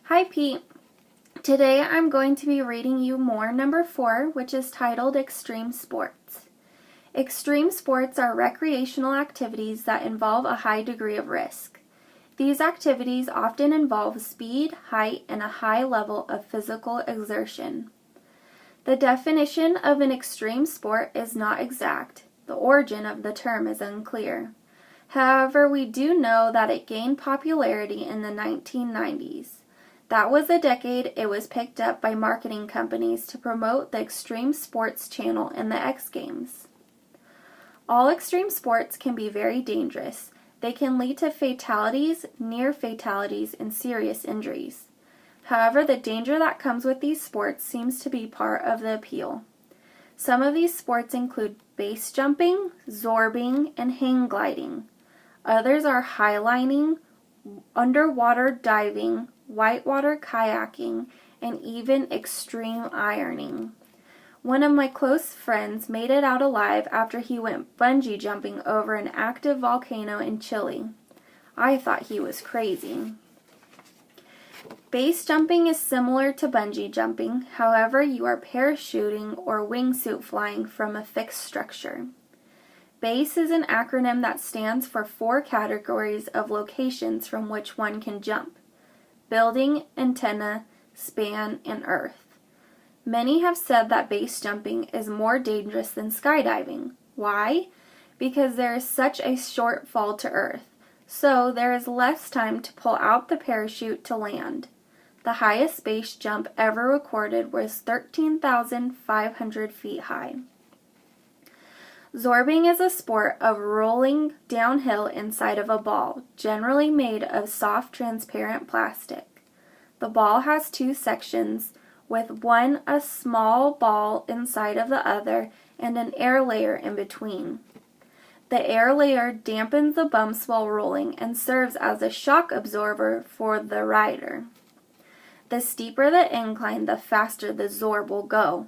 Hi Pete. Today I'm going to be reading you MOR number 4, which is titled Extreme Sports. Extreme sports are recreational activities that involve a high degree of risk. These activities often involve speed, height, and a high level of physical exertion. The definition of an extreme sport is not exact. The origin of the term is unclear. However, we do know that it gained popularity in the 1990s. That was the decade it was picked up by marketing companies to promote the Extreme Sports channel in the X Games. All extreme sports can be very dangerous. They can lead to fatalities, near fatalities, and serious injuries. However, the danger that comes with these sports seems to be part of the appeal. Some of these sports include base jumping, zorbing, and hang gliding. Others are highlining, underwater diving, whitewater kayaking, and even extreme ironing. One of my close friends made it out alive after he went bungee jumping over an active volcano in Chile. I thought he was crazy. Base jumping is similar to bungee jumping, however you are parachuting or wingsuit flying from a fixed structure. BASE is an acronym that stands for 4 categories of locations from which one can jump: building, antenna, span, and earth. Many have said that base jumping is more dangerous than skydiving. Why? Because there is such a short fall to earth, so there is less time to pull out the parachute to land. The highest base jump ever recorded was 13,500 feet high. Zorbing is a sport of rolling downhill inside of a ball, generally made of soft transparent plastic. The ball has 2 sections, with one a small ball inside of the other and an air layer in between. The air layer dampens the bumps while rolling and serves as a shock absorber for the rider. The steeper the incline, the faster the zorb will go.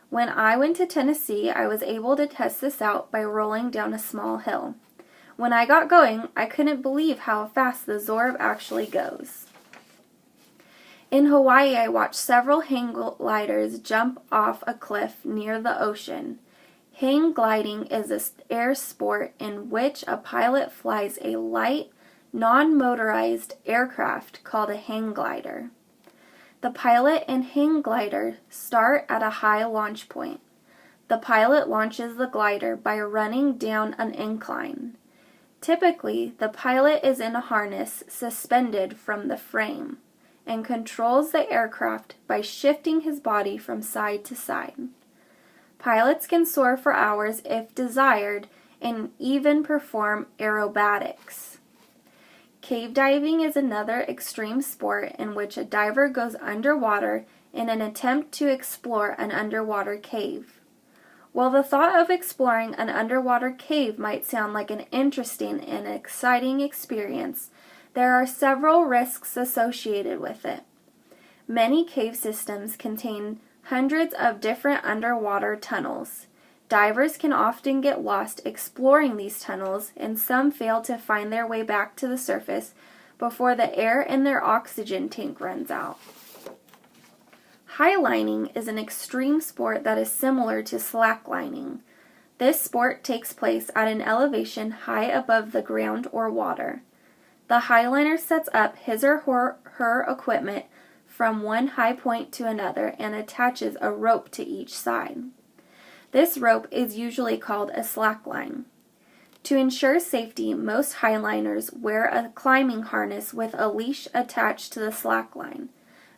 When I went to Tennessee, I was able to test this out by rolling down a small hill. When I got going, I couldn't believe how fast the zorb actually goes. In Hawaii, I watched several hang gliders jump off a cliff near the ocean. Hang gliding is an air sport in which a pilot flies a light, non-motorized aircraft called a hang glider. The pilot and hang glider start at a high launch point. The pilot launches the glider by running down an incline. Typically, the pilot is in a harness suspended from the frame and controls the aircraft by shifting his body from side to side. Pilots can soar for hours if desired and even perform aerobatics. Cave diving is another extreme sport in which a diver goes underwater in an attempt to explore an underwater cave. While the thought of exploring an underwater cave might sound like an interesting and exciting experience, there are several risks associated with it. Many cave systems contain hundreds of different underwater tunnels. Divers can often get lost exploring these tunnels, and some fail to find their way back to the surface before the air in their oxygen tank runs out. Highlining is an extreme sport that is similar to slacklining. This sport takes place at an elevation high above the ground or water. The highliner sets up his or her equipment from one high point to another and attaches a rope to each side. This rope is usually called a slackline. To ensure safety, most highliners wear a climbing harness with a leash attached to the slackline.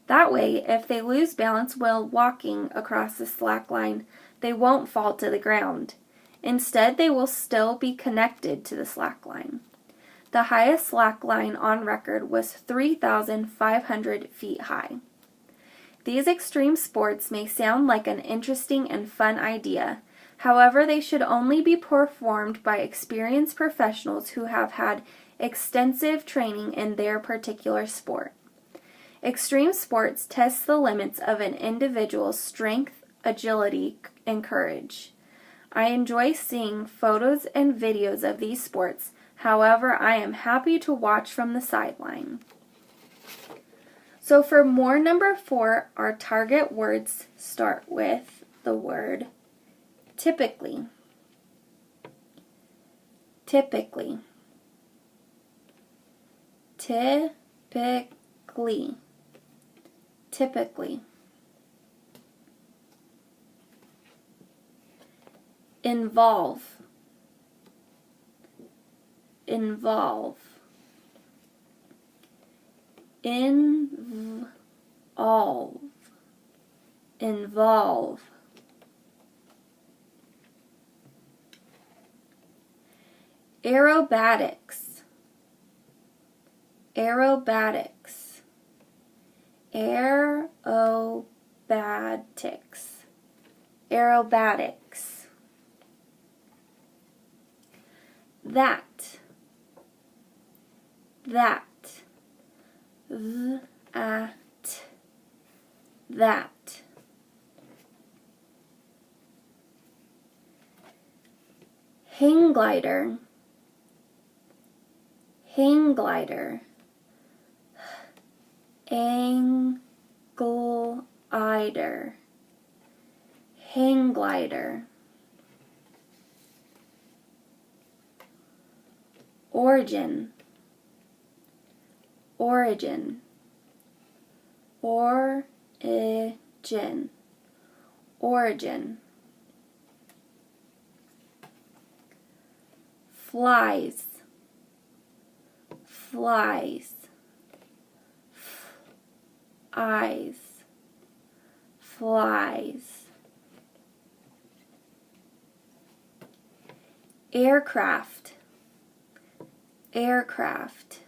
That way, if they lose balance while walking across the slackline, they won't fall to the ground. Instead, they will still be connected to the slackline. The highest slackline on record was 3,500 feet high. These extreme sports may sound like an interesting and fun idea. However, they should only be performed by experienced professionals who have had extensive training in their particular sport. Extreme sports test the limits of an individual's strength, agility, and courage. I enjoy seeing photos and videos of these sports. However, I am happy to watch from the sideline. So So for MOR number 4, our target words start with the word typically. Typically. Typically. Typically. Involve. Involve. Involve. Involve. Aerobatics. Aerobatics. Aerobatics. Aerobatics. That. That. That. That. Hang glider. Hang glider. Hang glider. Hang glider. Origin. Origin. Origin. Origin. Flies. Flies. Eyes. Flies. Aircraft. Aircraft.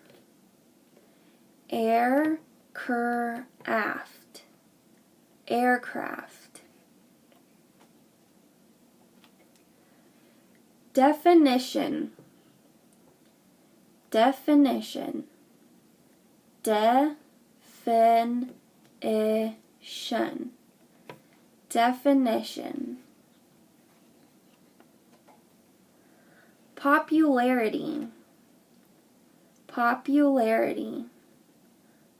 Aircraft. Aircraft. Definition. Definition. Definition. Definition. Popularity. Popularity.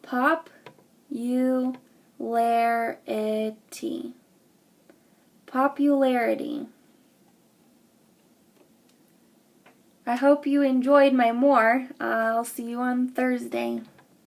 Popularity. Popularity. I hope you enjoyed my MOR. I'll see you on Thursday.